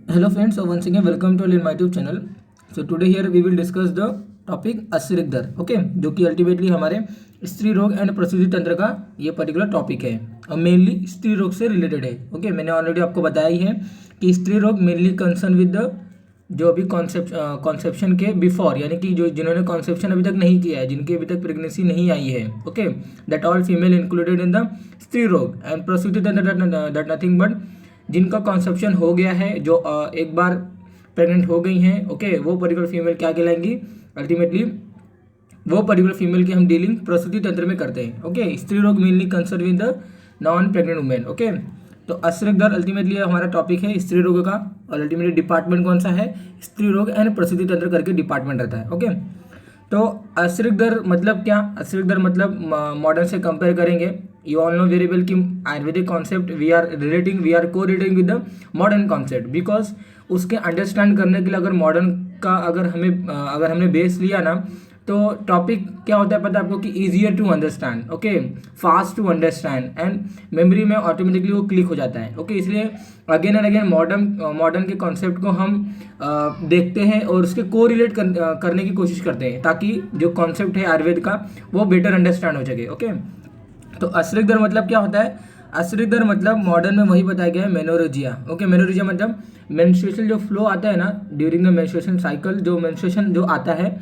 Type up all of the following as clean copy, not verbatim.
Hello friends, so once again welcome to my YouTube channel. So today here we will discuss the topic असिरिक दर, okay, जो कि ultimately हमारे स्त्री रोग एंड प्रसूति तंत्र का ये पर्टिकुलर टॉपिक है और मेनली स्त्री रोग से रिलेटेड है। ओके, मैंने ऑलरेडी आपको बताया ही है कि स्त्री रोग मेनली कंसर्न विद द जो अभी कॉन्सेप्शन के बिफोर, यानी कि जो जिन्होंने कॉन्सेप्शन अभी तक नहीं किया है, जिनकी अभी तक प्रेगनेंसी नहीं आई है, okay, that all female included in the स्त्री रोग एंड प्रसूति तंत्र, दैट नथिंग बट जिनका कॉन्सेप्शन हो गया है, जो एक बार प्रेग्नेंट हो गई हैं, ओके, वो पर्टिकुलर फीमेल क्या कहलाएंगी अल्टीमेटली, वो पर्टिकुलर फीमेल की हम डीलिंग प्रसूति तंत्र में करते हैं। ओके, स्त्री रोग mainly concern with the non pregnant women. Okay, तो असिरिक दर अल्टीमेटली हमारा टॉपिक है स्त्री रोग का और अल्टीमेटली डिपार्टमेंट कौन सा है, स्त्री रोग एंड प्रसूति तंत्र करके डिपार्टमेंट रहता है। ओके, तो असिरिक दर मतलब क्या, असिरिक दर मतलब मॉडर्न से कंपेयर करेंगे, you all know very well कि आयुर्वेदिक कॉन्सेप्ट वी आर को relating with the modern concept, because उसके अंडरस्टैंड करने के लिए अगर मॉडर्न का अगर हमने बेस लिया ना, तो टॉपिक क्या होता है पता है आपको कि easier to understand, okay, fast to understand and memory में ऑटोमेटिकली वो क्लिक हो जाता है। ओके, इसलिए अगेन एंड अगेन मॉडर्न के कॉन्सेप्ट को हम देखते हैं और उसके को रिलेट करने की कोशिश करते हैं ताकि जो कॉन्सेप्ट है आयुर्वेद का वो बेटर अंडरस्टैंड हो सके। ओके, तो असिरिक दर मतलब क्या होता है, असिरिक दर मतलब मॉडर्न में वही बताया गया है मेनोरेजिया। ओके, मेनोरेजिया मतलब मेंस्ट्रुएशन जो फ्लो आता है ना ड्यूरिंग द मेंस्ट्रुएशन साइकिल, जो मेंस्ट्रुएशन जो आता है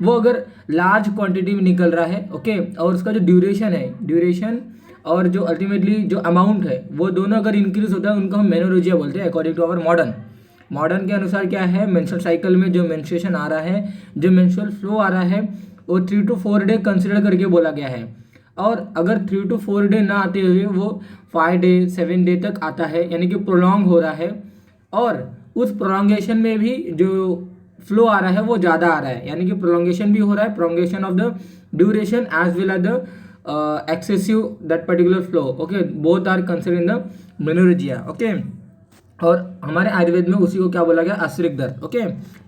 वो अगर लार्ज क्वांटिटी में निकल रहा है, ओके, और उसका जो ड्यूरेशन और जो अल्टीमेटली जो अमाउंट है वो दोनों अगर इंक्रीज होता है उनको हम मेनोरेजिया बोलते हैं अकॉर्डिंग टू अवर मॉडर्न के अनुसार क्या है, मेंस्ट्रुअल साइकिल में जो मेंस्ट्रुएशन आ रहा है, जो मेंस्ट्रुअल फ्लो आ रहा है वो 3 to 4 डे कंसिडर करके बोला गया है। और अगर 3 to 4 डे ना आते हुए वो 5 डे 7 डे तक आता है, यानी कि प्रोलॉन्ग हो रहा है, और उस प्रोलॉन्गेशन में भी जो फ्लो आ रहा है वो ज़्यादा आ रहा है, यानी कि प्रोलॉन्गेशन भी हो रहा है, prolongation of the duration as well as the excessive that particular flow. Okay, both are consider in the menorrhagia. Okay, और हमारे आयुर्वेद में उसी को क्या बोला गया, असिरिक दर। ओके,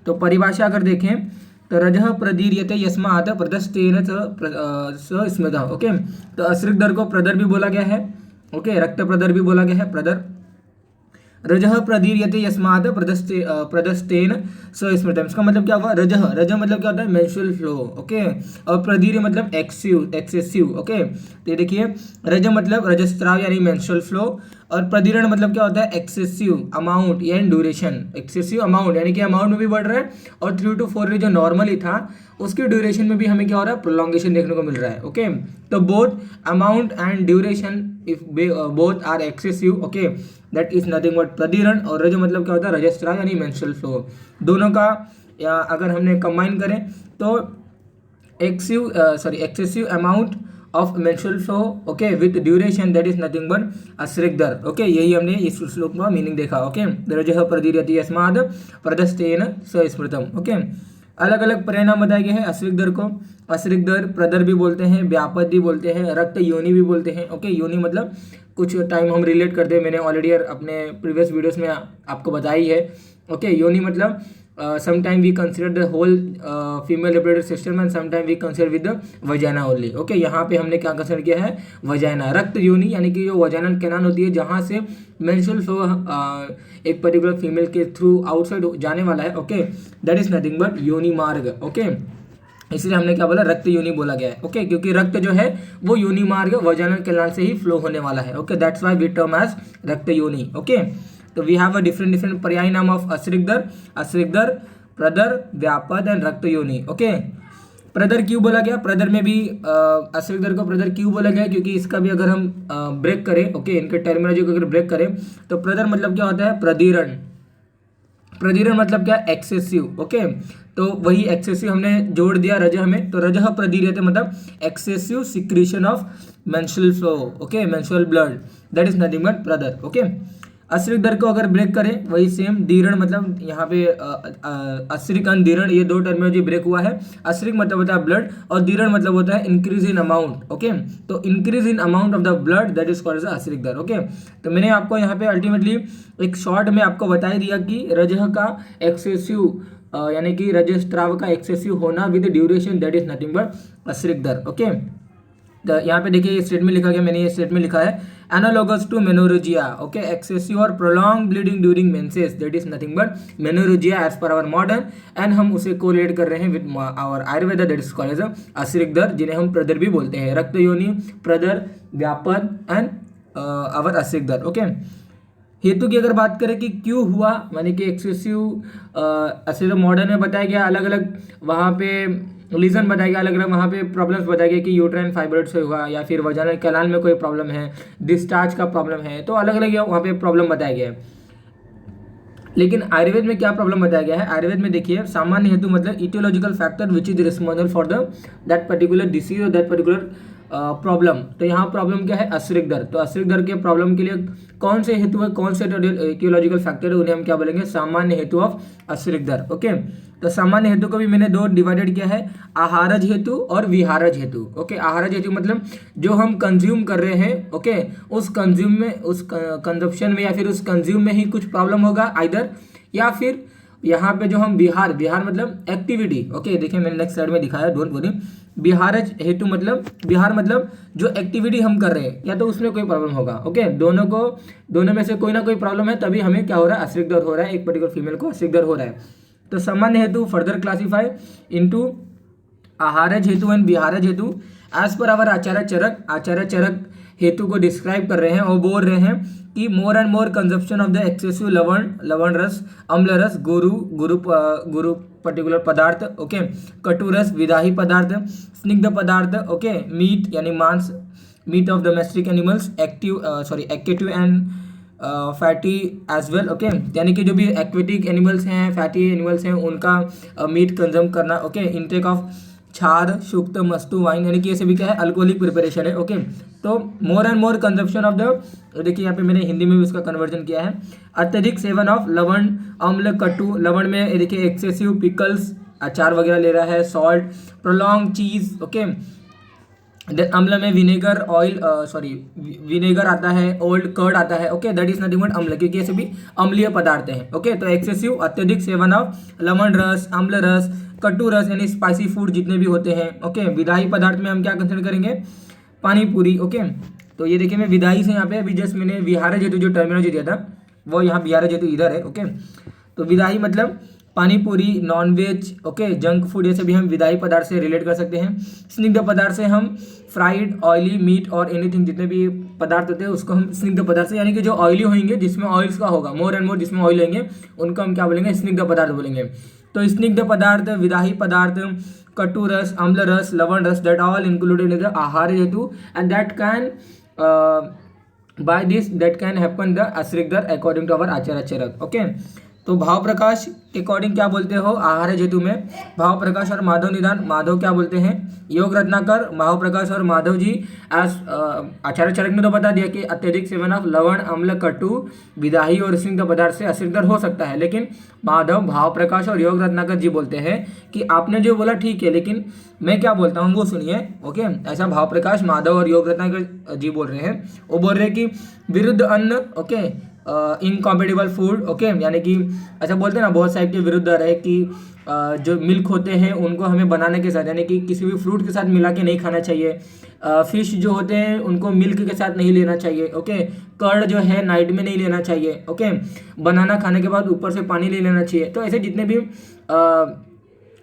तो परिभाषा अगर देखें तो रजः प्रदीर्यते यस्मात् प्रदस्तेन स स्मृतः। ओके, तो असिरिक दर को प्रदर भी बोला गया है, ओके, रक्त प्रदर भी बोला गया है, प्रदर। रजः प्रदीर्यते यस्मात् प्रदस्तेन स स्मृतम्, इसका मतलब क्या हुआ, रजः मतलब क्या होता है, मेंस्ट्रुअल फ्लो। ओके, और प्रदीर्य मतलब एक्सेसिव। ओके, तो ये देखिए रज मतलब रजस्त्राव यानी मेंस्ट्रुअल फ्लो, और प्रदीर्ण मतलब क्या होता है, एक्सेसिव अमाउंट यानी ड्यूरेशन, एक्सेसिव अमाउंट यानी कि अमाउंट में भी बढ़ रहा है, और 3 to 4 जो नॉर्मली था उसकी ड्यूरेशन में भी हमें क्या हो रहा है, प्रोलॉन्गेशन देखने को मिल रहा है। ओके, तो both amount and duration if both are excessive, okay, that is nothing but प्रदीर्ण। और रज मतलब क्या होता है, रजस्त्राव यानी मेंस्ट्रुअल फ्लो, दोनों का अगर हमने कंबाइन करें तो excessive amount of menstrual flow, okay, with duration that is nothing but असिरिक दर। ओके, यही हमने इस श्लोक का मीनिंग देखा। ओके, रजः प्रदीर्यते यस्मात् प्रदस्तेन स स्मृतम्। ओके, अलग अलग परिणाम बताए गए हैं असिरिक दर को। असिरिक दर प्रदर भी बोलते हैं, व्यापद भी बोलते हैं, रक्त योनि भी बोलते हैं। ओके, योनि मतलब कुछ टाइम हम रिलेट करते हैं, मैंने ऑलरेडी अपने प्रीवियस वीडियोस में आपको बताई है। ओके, योनि मतलब sometime we consider the whole female reproductive system and sometime we consider with the vagina only. Okay, यहाँ पे हमने क्या कंसिडर किया है, वजाइना, रक्त योनि, यानी कि जो वजाइनल कैनाल होती है जहाँ से मेंस्ट्रुअल फ्लो एक पर्टिकुलर फीमेल के थ्रू आउटसाइड जाने वाला है। Okay, that is nothing but योनि मार्ग। ओके, इसलिए हमने क्या बोला, रक्त योनि बोला गया है। ओके, क्योंकि रक्त जो है वो योनि मार्ग वजाइनल कैनाल से ही फ्लो होने वाला है। Okay, that's why we term as rakta yoni. Okay, तो वी हैव अ डिफरेंट पर्यायी नाम ऑफ असिरिक दर, प्रदर, व्यापद एंड रक्त योनि। ओके, प्रदर क्यों बोला गया, प्रदर में भी असिरिक दर को प्रदर क्यों बोला गया, क्योंकि इसका भी अगर हम ब्रेक करें, ओके, इनके टर्मिनोलॉजी को अगर ब्रेक करें तो प्रदर मतलब क्या होता है, प्रदीर्ण मतलब क्या, एक्सेसिव। ओके, तो वही एक्सेसिव हमने जोड़ दिया रजह में, तो रजह प्रदीर्यते मतलब excessive secretion of menstrual flow, okay, menstrual blood, that is nothing but प्रदर। ओके, असिरिक दर को अगर ब्रेक करें वही सेम, दीर्ण मतलब यहाँ पे असिरिक एंड दीर्ण ये दो टर्मिनोलॉजी ब्रेक हुआ है। असिरिक मतलब होता है ब्लड और दीर्ण मतलब होता है इंक्रीज इन अमाउंट। ओके, तो increase in amount of the blood that is called as असिरिक दर। ओके, तो मैंने आपको यहाँ पे अल्टीमेटली एक शॉर्ट में आपको बता ही दिया कि रजह का एक्सेसिव यानी कि रजस्त्राव का एक्सेसिव होना with duration that is nothing but असिरिक दर। ओके, तो यहाँ पे देखिए ये स्टेटमेंट लिखा गया, मैंने ये स्टेटमेंट लिखा है, analogous to menorrhagia, okay, excessive और prolong bleeding during menses, that is nothing but menorrhagia as per our modern, and हम उसे कोरिलेट कर रहे हैं with our Ayurveda, that is called as असिरिक दर्द, जिन्हें हम प्रदर भी बोलते हैं, रक्त योनि, प्रदर, व्यापद एंड आवर असिरिक दर्द, ओके। हेतु की अगर बात करें कि क्यों हुआ, माने कि एक्सेसिव ऐसे तो मॉडर्न में बताया गया अलग अलग वहाँ पे रीजन बताया गया, अलग अलग वहाँ पे प्रॉब्लम्स बताया गया कि यूट्राइन फाइब्रॉइड से हुआ या फिर वजाइनल कैनाल में कोई प्रॉब्लम है, डिस्चार्ज का प्रॉब्लम है, तो अलग अलग वहाँ पे प्रॉब्लम बताया गया है। लेकिन आयुर्वेद में क्या प्रॉब्लम बताया गया है, आयुर्वेद में देखिए सामान्य हेतु मतलब aetiological factor which is responsible for the that particular disease और दैट पर्टिकुलर प्रॉब्लम। तो यहाँ प्रॉब्लम क्या है, असिरिक दर्द, तो असिरिक दर्द के प्रॉब्लम के लिए कौन से हेतु है, कौन से इटियोलॉजिकल फैक्टर है, उन्हें हम क्या बोलेंगे, सामान्य हेतु ऑफ असिरिक दर्द, ओके। तो सामान्य हेतु को भी मैंने दो डिवाइडेड किया है, आहारज हेतु और विहारज हेतु, ओके। आहारज हेतु मतलब जो हम कंज्यूम कर रहे हैं, ओके, उस कंज्यूम में, उस कंजप्शन में या फिर उस कंज्यूम में ही कुछ प्रॉब्लम होगा आइदर, या फिर यहाँ पे जो हम विहार मतलब एक्टिविटी, ओके, देखिए मैंने नेक्स्ट स्लाइड में दिखाया, डोंट वरी। विहारज हेतु मतलब विहार मतलब जो एक्टिविटी हम कर रहे हैं या तो उसमें कोई प्रॉब्लम होगा, ओके। दोनों में से कोई ना कोई प्रॉब्लम है, तभी हमें क्या हो रहा है, असिरिक दर्द हो रहा है, एक पर्टिकुलर फीमेल को असिरिक दर्द हो रहा है। तो सामान्य हेतु फर्दर क्लासीफाई इनटू आहारज हेतु एंड विहारज हेतु एज पर आवर आचार्य चरक हेतु को डिस्क्राइब कर रहे हैं और बोल रहे हैं कि मोर and more consumption of the excessive लवण रस, अम्ल रस, गुरु पर्टिकुलर पदार्थ, ओके, कटु रस, विदाही पदार्थ, स्निग्ध पदार्थ, ओके, मीट यानी मांस, meat of domestic animals, aquatic and fatty as well, okay, यानी कि जो भी एक्वेटिक एनिमल्स हैं, फैटी एनिमल्स हैं, उनका मीट कंज्यूम करना, ओके। इंटेक ऑफ छार, शुक्त, मस्तु, वाइन, यानी कि ये सभी क्या है, अल्कोहलिक प्रिपरेशन है, ओके। तो मोर and more consumption of the, देखिए यहाँ पे मैंने हिंदी में भी उसका कन्वर्जन किया है, अत्यधिक सेवन ऑफ लवण, अम्ल, कटु, लवण में देखिए एक्सेसिव पिकल्स, अचार वगैरह ले रहा है, सॉल्ट, प्रोलॉन्ग चीज, ओके। देन अम्ल में विनेगर, ऑयल, विनेगर आता है, ओल्ड कर्ड आता है, okay, that is nothing but अम्ल, क्योंकि ये सभी अम्लीय पदार्थ हैं, ओके। तो एक्सेसिव अत्यधिक सेवन ऑफ लवण रस, अम्ल रस, कटु रस यानी स्पाइसी फूड जितने भी होते हैं, ओके। विदाही पदार्थ में हम क्या कंसिडर करेंगे, पानी पूरी, ओके। तो ये देखिए मैं विदाही से यहाँ पे अभी जस्ट मैंने विहारज हेतु जो टर्मिनोलॉजी दिया था वो यहाँ विहारज हेतु इधर है, ओके। तो विदाही मतलब पानी पूरी, नॉनवेज, ओके, जंक फूड, ये सभी हम विदाही पदार्थ से रिलेट कर सकते हैं। स्निग्ध पदार्थ से हम फ्राइड, ऑयली मीट और एनीथिंग जितने भी पदार्थ होते हैं उसको हम स्निग्ध पदार्थ से, यानी कि जो ऑयली होंगे, जिसमें ऑयल्स का होगा मोर एंड मोर, जिसमें ऑयल होंगे, उनको हम क्या बोलेंगे, स्निग्ध पदार्थ बोलेंगे। तो स्निग्ध पदार्थ, विदाही पदार्थ, कटु रस, अम्ल रस, लवण रस, that all included in the आहार हेतु and that can by this that can happen the असिरिक दर्द अकॉर्डिंग टू अवर आचार्य चरक, ओके। तो भाव प्रकाश के अकॉर्डिंग क्या बोलते हो, आहार हेतु में भाव प्रकाश और माधव निदान, माधव क्या बोलते हैं, योग रत्नाकर, भाव प्रकाश और माधव जी एज आचार्य चरक ने तो बता दिया कि अत्यधिक सेवन ऑफ लवण, अम्ल, कटु, विदाही और स्निग्ध पदार्थ से असिरिक दर्द हो सकता है, लेकिन माधव, भाव प्रकाश और योग रत्नाकर जी बोलते हैं कि आपने जो बोला ठीक है, लेकिन मैं क्या बोलता हूँ वो सुनिए, ओके। ऐसा भाव प्रकाश, माधव और योग रत्नाकर जी बोल रहे हैं, वो बोल रहे हैं कि विरुद्ध अन्न, ओके, इनकॉम्पेटिबल फूड, ओके, यानी कि ऐसा बोलते हैं ना, बहुत सारे के विरुद्ध रहे कि जो मिल्क होते हैं उनको हमें बनाने के साथ, यानी कि किसी भी फ्रूट के साथ मिला के नहीं खाना चाहिए। फिश जो होते हैं उनको मिल्क के साथ नहीं लेना चाहिए, ओके। कर्ड जो है नाइट में नहीं लेना चाहिए, ओके। बनाना खाने के बाद ऊपर से पानी ले लेना चाहिए। तो ऐसे जितने भी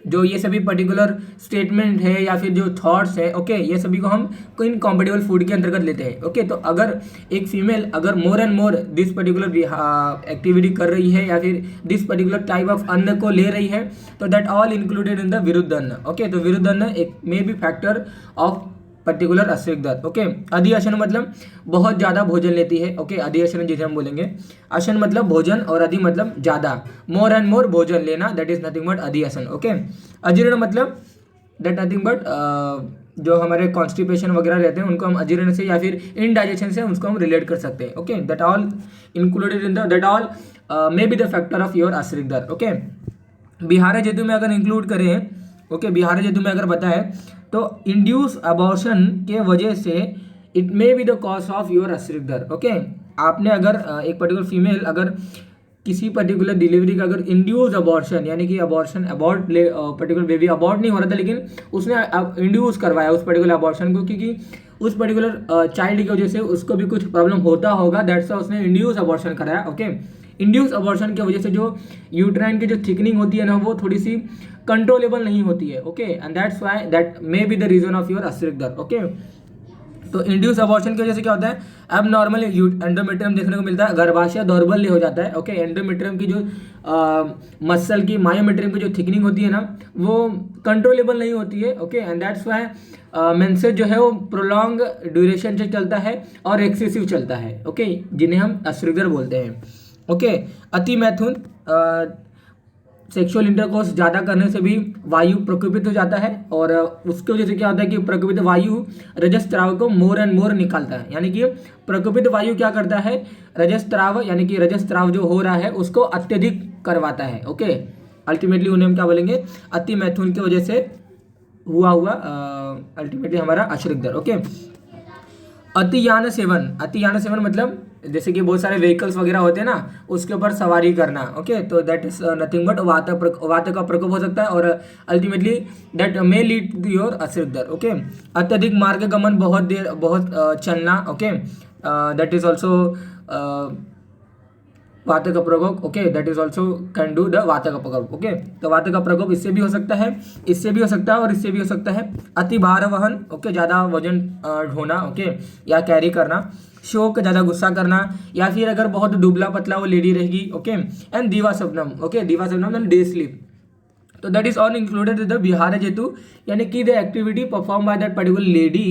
जो ये सभी पर्टिकुलर स्टेटमेंट है या फिर जो थॉट्स है, ओके, ये सभी को हम इनकॉम्पेटिबल फूड के अंतर्गत लेते हैं, ओके। तो अगर एक फीमेल अगर मोर and more this particular activity कर रही है या फिर दिस पर्टिकुलर टाइप ऑफ अन्न को ले रही है, तो that all included in the विरुद्ध अन्न, ओके। तो विरुद्ध अन्न एक may be factor of particular असिरिक दर्द, ओके। अधिअशन मतलब बहुत ज़्यादा भोजन लेती है, ओके, अधिअशन जिसे हम बोलेंगे। अशन मतलब भोजन और अधि मतलब ज़्यादा, मोर एंड मोर भोजन लेना, दैट इज नथिंग बट अधिअशन, ओके। अजीर्ण मतलब दैट नथिंग बट जो हमारे कॉन्स्टिपेशन वगैरह रहते हैं उनको हम अजीर्ण से या फिर इनडाइजेशन से उसको हम रिलेट कर सकते हैं, okay. That all included in the that all may be the factor of your असिरिक दर्द, ओके। बिहार हेतु में अगर इंक्लूड करें, ओके, बिहार हेतु में अगर बताए तो इंड्यूस अबॉर्शन के वजह से it may be the cause of your असिरिक दर्द, ओके। आपने अगर एक पर्टिकुलर फीमेल अगर किसी पर्टिकुलर डिलीवरी का अगर इंड्यूस अबॉर्शन, यानी कि abortion abort particular baby abort नहीं हो रहा था लेकिन उसने इंड्यूस करवाया उस पर्टिकुलर अबॉर्शन को, क्योंकि उस पर्टिकुलर चाइल्ड की वजह से उसको भी कुछ प्रॉब्लम होता होगा, दैट्स वाई उसने इंड्यूस अबॉर्शन कराया। ओके, इंड्यूस अबॉर्शन की वजह से जो यूट्राइन की जो थिकनिंग होती है ना, वो थोड़ी सी कंट्रोलेबल नहीं होती है। Okay, and that's why that may be the reason of your असिरिक दर्द। ओके, तो इंड्यूस अबॉर्शन की वजह से क्या होता है, अब नॉर्मल एंडोमेट्रियम देखने को मिलता है, गर्भाशय दौर्बल्य हो जाता है। ओके, एंडोमेट्रियम की जो मसल की मायोमेट्रियम की जो थिकनिंग होती है ना, वो कंट्रोलेबल नहीं होती है। Okay, and that's why menses जो है वो प्रोलॉन्ग ड्यूरेशन से चलता है और एक्सेसिव चलता है। ओके, जिन्हें हम असिरिक दर्द बोलते हैं। ओके, अति मैथुन सेक्सुअल इंटरकोर्स ज़्यादा करने से भी वायु प्रकोपित हो जाता है, और उसकी वजह से क्या होता है कि प्रकोपित वायु रजस्त्राव को मोर एंड मोर निकालता है। यानी कि प्रकोपित वायु क्या करता है, रजस्त्राव यानी कि रजस्त्राव जो हो रहा है उसको अत्यधिक करवाता है। ओके, अल्टीमेटली उन्हें हम क्या बोलेंगे, अति मैथुन की वजह से हुआ अल्टीमेटली हमारा अशरीक दर्द। ओके, अतियान सेवन मतलब जैसे कि बहुत सारे व्हीकल्स वगैरह होते हैं ना, उसके ऊपर सवारी करना। ओके, तो दैट इज नथिंग बट वात का प्रकोप हो सकता है, और ultimately that may lead to your असिरिक दर्द। ओके, अत्यधिक मार्ग गमन, बहुत चलना। ओके, दैट इज ऑल्सो वात का प्रकोप। Okay, that is also can do the वात का प्रकोप। ओके, तो वात का प्रकोप इससे भी हो सकता है, इससे भी हो सकता है, और इससे भी हो सकता है। अति भार वहन, ओके, ज़्यादा वजन ढोना, ओके, या कैरी करना। शोक, ज़्यादा गुस्सा करना, या फिर अगर बहुत दुबला पतला वो लेडी रहेगी। ओके, एंड दीवा स्वप्नम। ओके, दीवा स्वप्नम एंड डे स्लीप, तो that is all included the विहार जेतु, यानी कि the activity perform by that particular lady.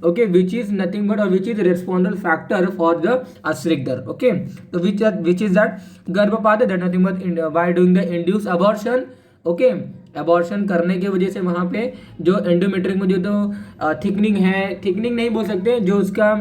Okay, which is nothing but और which is responsible factor for the असिरिक दर्द। ओके, तो विच इज दैट गर्भपात, that nothing but by doing the induce abortion. Okay, abortion करने की वजह से वहाँ पे जो एंडोमेट्रियम में जो थिकनिंग है, थिकनिंग नहीं बोल सकते, जो उसका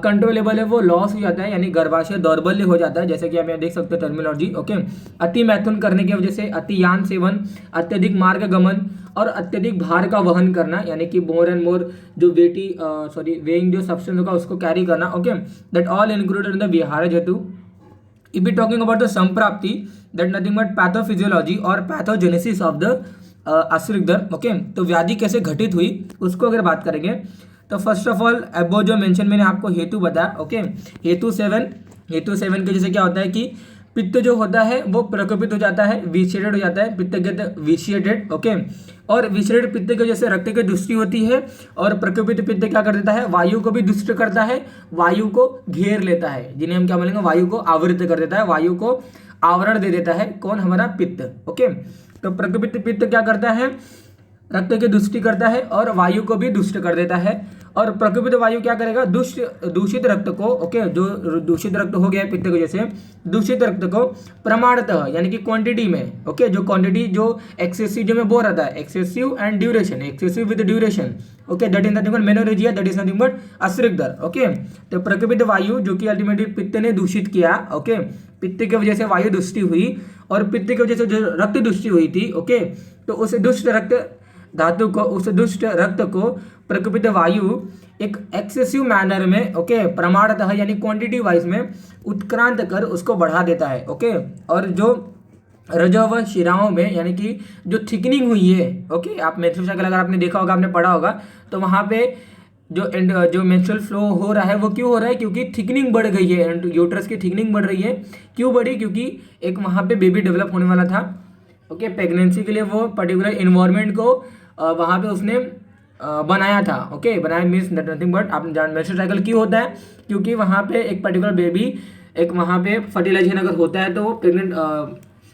कंट्रोलेबल है वो लॉस हो जाता है, यानी गर्भाशय दौर्बल्य हो जाता है, जैसे कि आप यहाँ देख सकते हो टर्मिनोलॉजी। ओके, अति मैथुन करने की वजह से अतियान सेवन, अत्यधिक मार्ग गमन, और अत्यधिक भार का वहन करना, यानी कि मोर एंड मोर जो वेइंग जो सब्सटेंस होगा उसको कैरी करना। Okay, that all included in the विहार हेतु। If we talking about the संप्राप्ति, that nothing but पैथोफिजियोलॉजी और पैथोजेनेसिस ऑफ द असिरिक दर्द। ओके, तो व्याधि कैसे घटित हुई उसको अगर बात करेंगे, तो फर्स्ट ऑफ ऑल अबो जो मेंशन मैंने आपको हेतु बताया। ओके, हेतु सेवन के जैसे क्या होता है कि पित्त जो होता है वो प्रकोपित हो जाता है, विशिएटेड हो जाता है, पित्त विशिएटेड। ओके, और विशिएटेड पित्त की वजह से रक्त की दुष्टि होती है, और प्रकोपित पित्त क्या कर देता है, वायु को भी दुष्ट करता है, वायु को घेर लेता है, जिन्हें हम क्या बोलेंगे, वायु को आवृत कर देता है, वायु को आवरण दे देता है। कौन, हमारा पित्त। ओके, तो प्रकोपित पित्त क्या करता है, रक्त की दुष्टि करता है और वायु को भी दुष्ट कर देता है, और प्रकोपित वायु क्या करेगा, दूषित रक्त को, ओके, जो दूषित रक्त हो गया पित्त की वजह से, दूषित रक्त को प्रमाणतः यानी कि क्वांटिटी में, ओके, जो क्वांटिटी जो एक्सेसिव जो मैं बोल रहा था, excessive and duration, excessive with duration. Okay, that is nothing but menorrhagia, that is nothing but असिरिक दर्द। ओके, तो प्रकोपित वायु जो कि अल्टीमेटली पित्त ने दूषित किया। ओके, पित्त की वजह से वायु दुष्टि हुई, और पित्त की वजह से जो रक्त दुष्टि हुई थी, ओके, तो उस दुष्ट रक्त धातु को, उस दुष्ट रक्त को प्रकोपित वायु एक एक्सेसिव मैनर में, ओके, प्रमाणतः यानी क्वांटिटी वाइज में उत्क्रांत कर उसको बढ़ा देता है। ओके, और जो रजो व शिराओं में यानी कि जो थिकनिंग हुई है, ओके, आप मेंस्ट्रुअल साइकिल अगर आपने देखा होगा, आपने पढ़ा होगा, तो वहाँ पे जो मेंस्ट्रुअल फ्लो हो रहा है वो क्यों हो रहा है, क्योंकि थिकनिंग बढ़ गई है, यूट्रस की थिकनिंग बढ़ रही है। क्यों बढ़ी, क्योंकि एक वहाँ पे बेबी डेवलप होने वाला था। ओके, प्रेगनेंसी के लिए वो पर्टिकुलर इन्वायरमेंट को वहाँ पे उसने बनाया था। ओके, बनाया मीन्स नथिंग बट आप मेंस्ट्रुअल साइकिल क्यों होता है, क्योंकि वहाँ पे एक पर्टिकुलर बेबी, एक वहाँ पे फर्टिलाइजेशन अगर होता है तो वो प्रेग्नेंट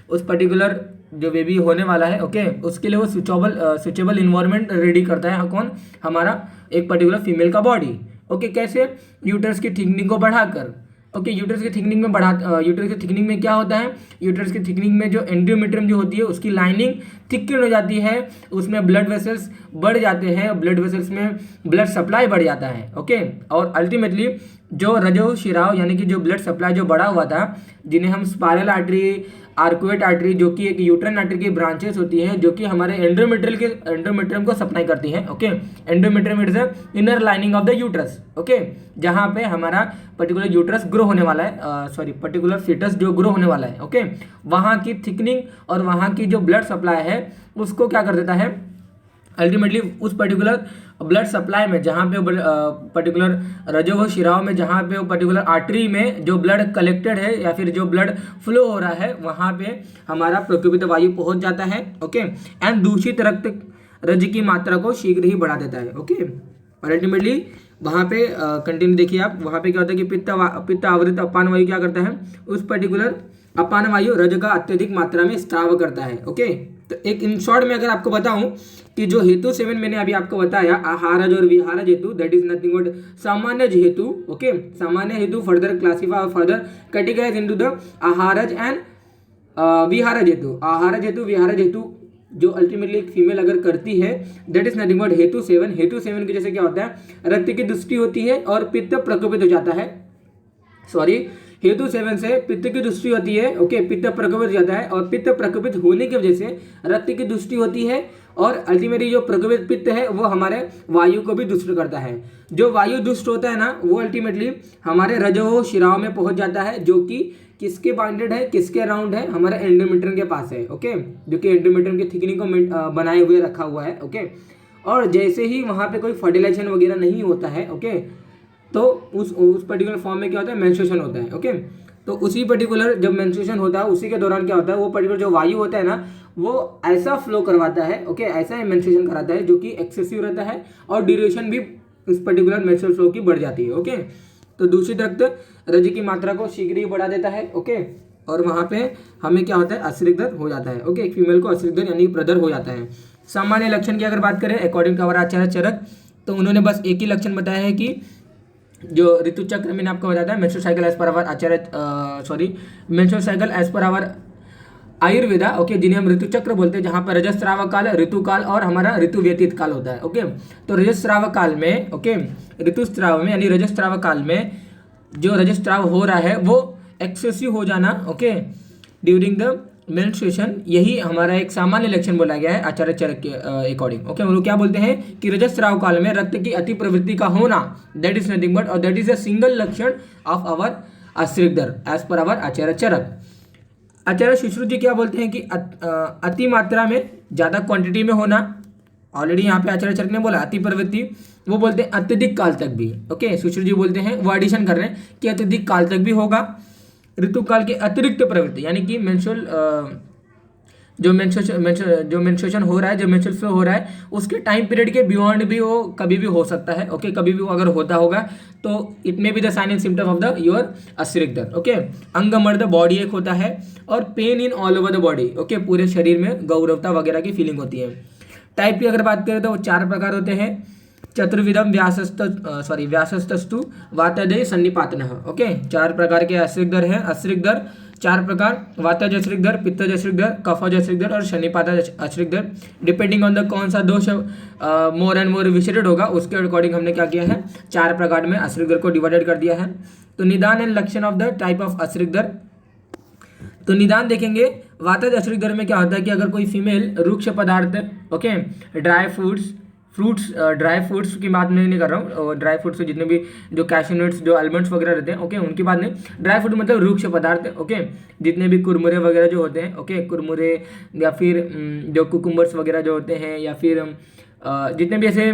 उस पर्टिकुलर जो बेबी होने वाला है, ओके, उसके लिए वो स्विचेबल इन्वायरमेंट रेडी करता है। कौन, हमारा एक पर्टिकुलर फीमेल का बॉडी। ओके, कैसे, यूट्रस की थिकनिंग को बढ़ाकर। ओके, यूट्रस की थिकनिंग में क्या होता है, यूट्रस की थिकनिंग में जो एंडोमेट्रियम जो होती है उसकी लाइनिंग थिकन हो जाती है, उसमें ब्लड वेसल्स बढ़ जाते हैं, ब्लड वेसल्स में ब्लड सप्लाई बढ़ जाता है। ओके, और अल्टीमेटली जो रजो शिराव यानी कि जो ब्लड सप्लाई जो बढ़ा हुआ था, जिन्हें हम स्पाइरल आर्टरी, आर्कुएट आर्टरी, जो कि एक यूट्राइन आर्टरी की ब्रांचेस होती हैं, जो कि हमारे एंडोमेट्रियम को सप्लाई करती हैं। Okay, endometrium is the inner lining of the uterus. Okay, जहाँ पे हमारा पर्टिकुलर यूट्रस ग्रो होने वाला है, पर्टिकुलर फीटस जो ग्रो होने वाला है। ओके, वहाँ की थिकनिंग और वहाँ की जो ब्लड सप्लाई है उसको क्या कर देता है, अल्टीमेटली उस पर्टिकुलर ब्लड सप्लाई में जहाँ पे पर्टिकुलर रजो व शिराओं में जहाँ पे वो पर्टिकुलर आर्टरी में जो ब्लड कलेक्टेड है या फिर जो ब्लड फ्लो हो रहा है वहाँ पे हमारा प्रकोपित वायु पहुँच जाता है। ओके, एंड दूषित रक्त रज की मात्रा को शीघ्र ही बढ़ा देता है। ओके, और अल्टीमेटली वहाँ पे कंटिन्यू देखिए आप, वहाँ पे क्या होता है कि पित्त आवृत अपान वायु क्या करता है, उस पर्टिकुलर अपान वायु रज का अत्यधिक मात्रा में स्त्राव करता है। ओके, तो एक इन शॉर्ट में अगर आपको बताऊं कि जो हेतु 7 मैंने अभी आपको बताया, आहारज और विहारज हेतु, दैट इज नथिंग बट सामान्य हेतु। ओके, सामान्य हेतु फर्दर क्लासिफाई और फर्दर कैटेगराइज इनटू द आहारज एंड विहारज हेतु। आहारज हेतु, विहारज हेतु जो अल्टीमेटली एक फीमेल अगर करती है, दैट इज नथिंग बट हेतु 7। हेतु 7 की जैसे क्या होता है, रक्त की दृष्टि होती है और पित्त प्रकोपित हो जाता है। सॉरी, हेतु 7 से पित्त की दृष्टि होती है। ओके, पित्त प्रकोपित हो जाता है और पित्त प्रकोपित होने की वजह से रक्त की दृष्टि होती है और अल्टीमेटली जो प्रकोपित पित्त है वो हमारे वायु को भी दुष्ट करता है। जो वायु दुष्ट होता है ना, वो अल्टीमेटली हमारे रजो शिराओं में पहुंच जाता है, जो कि किसके बाउंडेड है, किसके अराउंड है, हमारे एंडोमेट्रियम के पास है। ओके, जो कि एंडोमेट्रियम की थिकनिंग को बनाए हुए रखा हुआ है। ओके, और जैसे ही वहाँ पे कोई फर्टिलाइजेशन वगैरह नहीं होता है, ओके, तो उस पर्टिकुलर फॉर्म में क्या होता है, मेंस्ट्रुएशन होता है। ओके, तो उसी पर्टिकुलर जब मेंस्ट्रुएशन होता है उसी के दौरान क्या होता है, वो पर्टिकुलर जो वायु होता है ना, वो ऐसा फ्लो करवाता है। ओके, ऐसा मेंस्ट्रुएशन कराता है जो कि एक्सेसिव रहता है और ड्यूरेशन भी उस पर्टिकुलर मेंस्ट्रुअल फ्लो की बढ़ जाती है। ओके, तो दूषित रक्त रज की मात्रा को शीघ्र ही बढ़ा देता है। ओके, और वहाँ पे हमें क्या होता है, अतिरिक्त हो जाता है। ओके, एक फीमेल को अतिरिक्त यानी प्रदर हो जाता है। सामान्य लक्षण की अगर बात करें अकॉर्डिंग टू अवर आचार्य चरक, तो उन्होंने बस एक ही लक्षण बताया है कि जो ऋतु चक्र मैंने आपको बताया था, menstrual cycle as per our आचार्य menstrual cycle as per our Ayurveda. Okay, जिन्हें हम ऋतु चक्र बोलते हैं, जहाँ पर रजस्राव काल, ऋतु काल और हमारा ऋतु व्यतीत काल होता है। ओके, तो रजस्राव काल में, ओके, ऋतुस्राव में यानी रजस्राव काल में जो रजस्राव हो रहा है वो एक्सेसिव हो जाना, ओके, ड्यूरिंग द मेंस्ट्रुएशन, यही हमारा एक सामान्य लक्षण बोला गया है आचार्य चरक के अकॉर्डिंग। ओके, वो क्या बोलते हैं कि रजस्राव काल में रक्त की अति प्रवृत्ति का होना, दैट इज नथिंग बट और दैट इज अ सिंगल लक्षण ऑफ अवर अश्रिगधर एज पर अवर आचार्य चरक। आचार्य शुश्रुत जी क्या बोलते हैं कि अति मात्रा में, ज़्यादा क्वांटिटी में होना, ऑलरेडी यहाँ पे आचार्य चरक ने बोला अति प्रवृत्ति, वो बोलते हैं अत्यधिक काल तक भी। ओके, शुश्रुत जी बोलते हैं, वो एडिशन कर रहे हैं कि अत्यधिक काल तक भी होगा। ऋतु काल के अतिरिक्त प्रवृत्ति यानी कि मेंस्ट्रुअल जो मेंस्ट्रुएशन हो रहा है, जो मेंस्ट्रुअल फ्लो हो रहा है, उसके टाइम पीरियड के बियॉन्ड भी वो कभी भी हो सकता है। ओके, कभी भी वो अगर होता होगा तो it may be the sign and symptom of the your अश्रिगधर। ओके, अंगमर्द बॉडी एक होता है और pain in all over the body. Okay, पूरे शरीर में गौरवता वगैरह की फीलिंग होती है। टाइप की अगर बात करें तो वो 4 प्रकार होते हैं। चतुर्विधम व्यासस्तस्तु वातजय सन्निपातनः। ओके, 4 प्रकार के अश्रिगधर हैं। अश्रिगधर 4 प्रकार, वातज अश्रिगधर, पित्तज अश्रिगधर, कफज अश्रिगधर और शनिपातज अश्रिगधर। डिपेंडिंग ऑन द कौन सा दोष मोर एंड मोर विजिटेड होगा, उसके अकॉर्डिंग हमने क्या किया है, 4 प्रकार में अश्रिगधर को डिवाइडेड कर दिया है। तो निदान एंड लक्षण ऑफ द टाइप ऑफ अश्रिगधर, तो निदान देखेंगे वातज अश्रिगधर में क्या होता है कि अगर कोई फीमेल रुक्ष पदार्थ, ओके, ड्राई फ्रूट्स की बात मैं नहीं कर रहा हूँ, ड्राई फ्रूट्स से जितने भी जो कैश्यू नट्स, जो आलमंड्स वगैरह रहते हैं, ओके, उनकी बात नहीं, ड्राई फ्रूट मतलब रुक्ष पदार्थ। ओके, जितने भी कुरमुरे वगैरह जो होते हैं, ओके, कुरमुरे या फिर जो कुकुम्बर्स वगैरह जो होते हैं, या फिर जितने भी ऐसे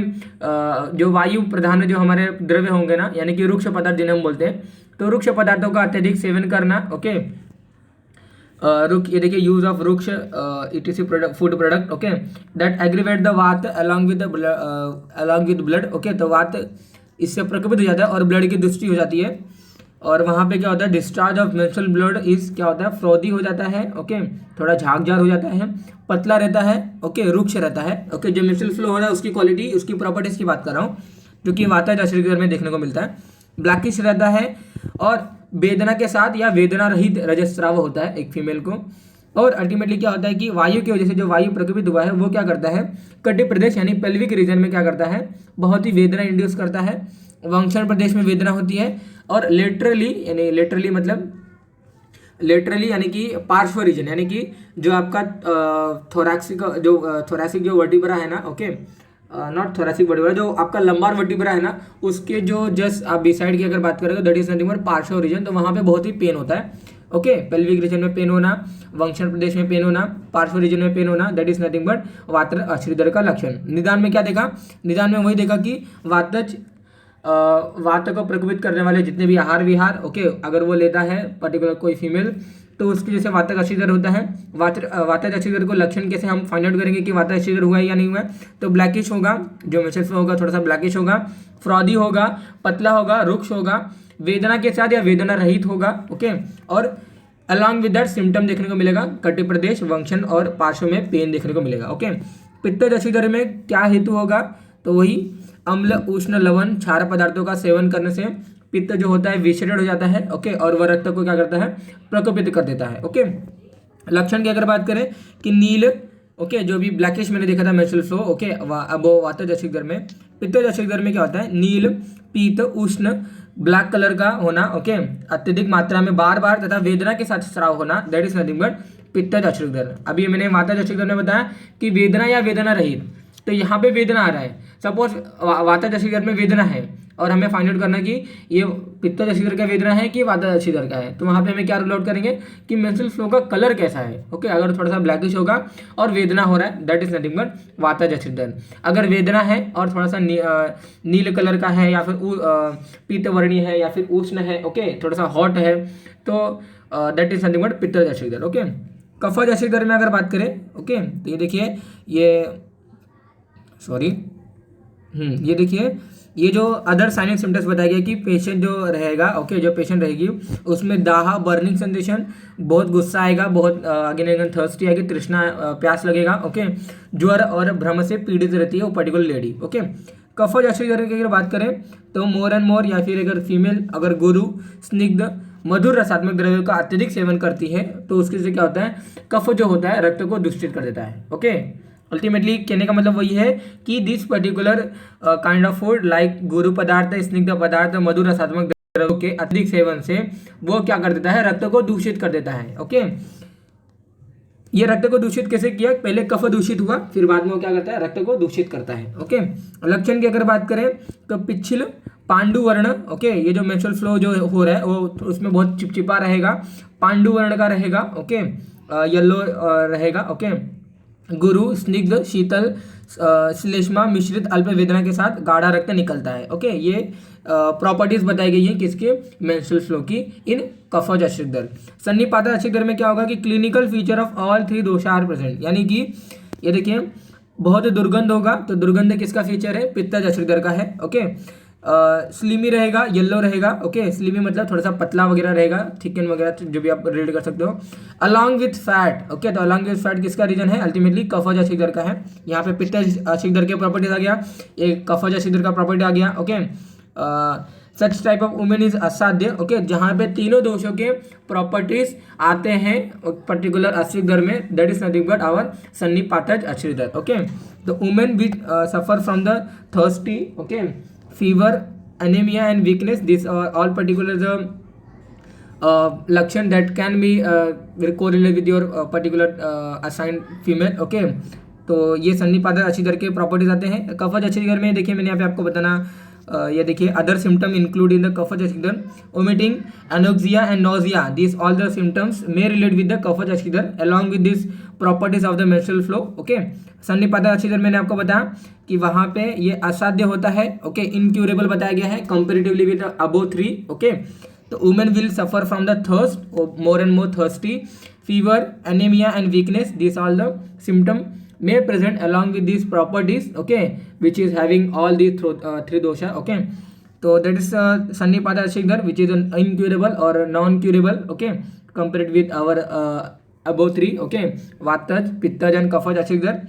जो वायु प्रधान जो हमारे द्रव्य होंगे ना, यानी कि रुक्ष पदार्थ जिन्हें हम बोलते हैं, तो रुक्ष पदार्थों का अत्यधिक सेवन करना। ओके, रुक, ये देखिए यूज ऑफ रुक्ष ETC product, food product, okay, that aggravate the वात अलॉन्ग विद ब्लड। ओके, तो वात इससे प्रकोपित हो जाता है और ब्लड की दृष्टि हो जाती है, और वहाँ पे क्या होता है, discharge of menstrual blood is क्या होता है, फ्रोदी हो जाता है। ओके, थोड़ा झागजार हो जाता है, पतला रहता है, ओके, रुक्ष रहता है। ओके, जो मेंस्ट्रुअल फ्लो हो रहा है उसकी क्वालिटी, उसकी प्रॉपर्टीज की बात कर रहा हूँ, जो कि वातज अश्रिगधर में देखने को मिलता है। ब्लैकिश रहता है और वेदना के साथ या वेदना रहित रजस्राव होता है एक फीमेल को। और अल्टीमेटली क्या होता है कि वायु की वजह से जो वायु प्रकोपित हुआ है वो क्या करता है, कटी प्रदेश यानी पेल्विक रीजन में क्या करता है, बहुत ही वेदना इंड्यूस करता है। वंक्षण प्रदेश में वेदना होती है और लेटरली मतलब लेटरली यानी कि पार्श्व रीजन, यानी कि जो आपका थोरैसिक जो वर्टिब्रा है ना, ओके, नॉट थोरैसिक वर्टिब्रा, जो आपका लंबार वर्टिब्रा है ना, उसके जो जस्ट आप बिसाइड की अगर बात करें तो दैट इज नथिंग बट पार्श्व रीजन, तो वहाँ पे बहुत ही पेन होता है। ओके, पेल्विक रीजन में पेन होना, वंक्षण प्रदेश में पेन होना, पार्श्व रीजन में पेन होना, दैट इज नथिंग बट वातज अश्रीदर का लक्षण। निदान में क्या देखा, निदान में वही देखा कि वातज वात को प्रकोपित करने वाले जितने भी आहार विहार, ओके, अगर वो लेता है पर्टिकुलर कोई फीमेल, तो उसकी जैसे वातज अश्रीदर होता है। वातज अश्रीदर को लक्षण कैसे हम फाइंड आउट करेंगे कि वातज अश्रीदर हुआ है या नहीं हुआ है, तो ब्लैकिश होगा, जो मेंस्ट्रुअल फ्लो होगा थोड़ा सा ब्लैकिश होगा, फ्रॉदी होगा, पतला होगा, रुक्ष होगा, वेदना के साथ या वेदना रहित होगा, ओके, और अलॉन्ग विद दैट सिम्टम देखने को मिलेगा, कटी प्रदेश, वंक्षण और पार्श्व में पेन देखने को मिलेगा, ओके। पित्तज अश्रीदर में क्या हेतु होगा, तो वही अम्ल, उष्ण, लवण, क्षार पदार्थों का सेवन करने से पित्त जो होता है विषैले हो जाता है, ओके, और वह रक्त को क्या करता है, प्रकोपित कर देता है, ओके। लक्षण की अगर बात करें कि नील, ओके, जो भी ब्लैकिश मैंने देखा था मेंस्ट्रुअल फ्लो, ओके, अब वातज अश्रीदर में, पित्तज अश्रीदर में क्या होता है, नील, पीत, उष्ण, ब्लैक कलर का होना, ओके, अत्यधिक मात्रा में बार बार तथा वेदना के साथ स्राव होना, दैट इज नथिंग बट पित्तज अश्रीदर। अभी मैंने वातज अश्रीदर में बताया कि वेदना या वेदना रहित, तो यहाँ पे वेदना आ रहा है, सपोज वातज अश्रीदर में वेदना है और हमें फाइंड आउट करना कि ये पित्तज अश्रीदर का वेदना है कि वातज अश्रीदर का है, तो वहाँ पे हमें क्या रूल आउट करेंगे कि मेंस्ट्रुअल फ्लो का कलर कैसा है, ओके, अगर थोड़ा सा ब्लैकिश होगा और वेदना हो रहा है, दैट इज नथिंग बट वातज अश्रीदर। अगर वेदना है और थोड़ा सा नील कलर का है या फिर पीतवर्णीय है या फिर उष्ण है, ओके, थोड़ा सा हॉट है, तो दैट इज नथिंग बट पित्तज अश्रीदर, ओके। कफज अश्रीदर में अगर बात करें, ओके, तो ये देखिए, ये देखिए, ये जो अदर साइनिक सिम्टम्स बताए गए कि पेशेंट जो रहेगा, ओके, जो पेशेंट रहेगी उसमें दाह, बर्निंग सेंसेशन, बहुत गुस्सा आएगा, बहुत अगेन थर्स्टी आएगी, तृष्णा, प्यास लगेगा, ओके, ज्वर और भ्रम से पीड़ित रहती है वो पर्टिकुलर लेडी, ओके। कफज अश्रीदर की अगर बात करें तो मोर एंड मोर या फिर अगर फीमेल अगर गुरु, स्निग्ध, मधुर रसात्मक द्रव्यों का अत्यधिक सेवन करती है तो उसके से क्या होता है, कफ जो होता है रक्त को दूषित कर देता है, ओके। अल्टीमेटली कहने का मतलब वही है कि this particular kind of food like गुरु पदार्थ, स्निग्ध पदार्थ, मधुर रसात्मक द्रव्यों के अत्यधिक सेवन से वो क्या कर देता है, रक्त को दूषित कर देता है, ओके। ये रक्त को दूषित कैसे किया, पहले कफ दूषित हुआ, फिर बाद में वो क्या करता है, रक्त को दूषित करता है, ओके। लक्षण की अगर बात करें तो पिछल, पांडु वर्ण, ओके, ये जो मेंस्ट्रुअल फ्लो जो हो रहा है वो उसमें बहुत चिपचिपा रहेगा, पांडु वर्ण का रहेगा, ओके, येलो रहेगा, ओके। गुरु, स्निग्ध, शीतल, श्लेष्मा मिश्रित अल्प वेदना के साथ गाढ़ा रक्त निकलता है, ओके। ये प्रॉपर्टीज बताई गई हैं किसके, मेंस्ट्रुअल फ्लो की इन कफज अश्रीदर। सन्निपातज अश्रीदर में क्या होगा कि clinical feature of all three dosha are present, यानी कि ये देखिए बहुत दुर्गंध होगा, तो दुर्गंध किसका फीचर है, पित्तज अश्रीदर का है, ओके। स्लिमी रहेगा, येलो रहेगा, ओके, स्लिमी मतलब थोड़ा सा पतला वगैरह रहेगा, थिकन वगैरह जो भी आप रीड कर सकते हो। अलॉन्ग विथ फैट, ओके, तो अलॉन्ग विथ फैट किसका रीजन है, अल्टीमेटली कफज अश्रीदर का है। यहाँ पे पित्तज अश्रीदर के प्रॉपर्टीज आ गया, ये कफज अश्रीदर का प्रॉपर्टी आ गया, okay. Such type of women is असाध्य, ओके, जहाँ पे तीनों दोषों के प्रॉपर्टीज आते हैं पर्टिकुलर अश्रीदर में, that is nothing but our सन्निपातज अश्रीदर, ओके। तो women which suffer from the thirsty, okay, fever, anemia and weakness, these are all particular the लक्षण that can be correlated with your particular assigned female, okay। तो ये सन्निपातज अश्रीदर के properties आते हैं। कफज अश्रीदर में देखिए मैंने यहाँ पे आपको बताना, ये देखिए other symptom include in the कफज अश्रीदर, vomiting, anoxia and nausea, this all the symptoms may relate with the कफज अश्रीदर along with this properties of the menstrual flow, okay. सन्निपातज अश्रीदर मैंने आपको बताया कि वहाँ पे ये असाध्य होता है, ओके, इनक्यूरेबल बताया गया है कंपेरेटिवली विद अबव 3, ओके। तो women will suffer from the thirst, more and more thirsty, fever, anaemia and weakness, this all the symptom may present along with these properties, okay, which is having all these three dosha, okay। तो that is सन्निपातज अश्रीदर which is incurable or non curable, okay, compared with our above 3, okay, वातज, पित्तज and कफज अश्रीदर।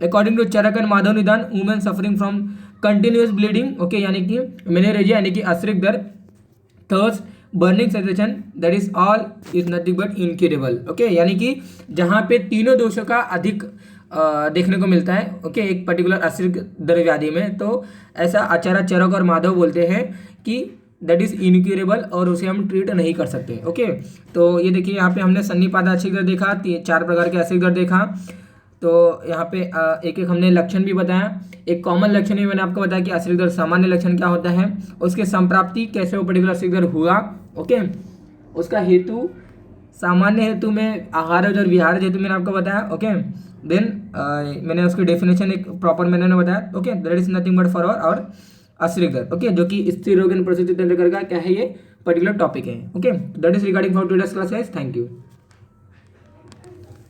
According to Charak and Madhav Nidan, women suffering from continuous bleeding, okay, यानी कि menorrhagia यानी कि अश्रीदर, thirst, burning sensation, that is all is nothing but incurable, okay. यानी कि जहाँ पे तीनों दोषों का अधिक देखने को मिलता है, ओके, एक पर्टिकुलर अश्रीदर व्याधि में, तो ऐसा आचार्य चरक और माधव बोलते हैं कि दैट इज इनक्यूरेबल और उसे हम ट्रीट नहीं कर सकते, ओके। तो ये देखिए यहाँ पे हमने सन्निपातज अश्रीदर देखा, 4 प्रकार के अश्रीदर देखा, तो यहाँ पे एक एक हमने लक्षण भी बताया। एक कॉमन लक्षण भी मैंने आपको बताया कि अश्रीदर सामान्य लक्षण क्या होता है, उसके संप्राप्ति कैसे वो पर्टिकुलर अश्रीदर हुआ, ओके, उसका हेतु, सामान्य हेतु में आहारज और विहारज हेतु मैंने आपको बताया, ओके। देन मैंने उसकी डेफिनेशन एक प्रॉपर मैंने बताया, okay. That is nothing but for और अश्रिक दर, ओके, जो कि स्त्री रोग एंड प्रसूति तंत्र का क्या है, ये पर्टिकुलर टॉपिक है, okay. That is regarding for today's class guys, thank you.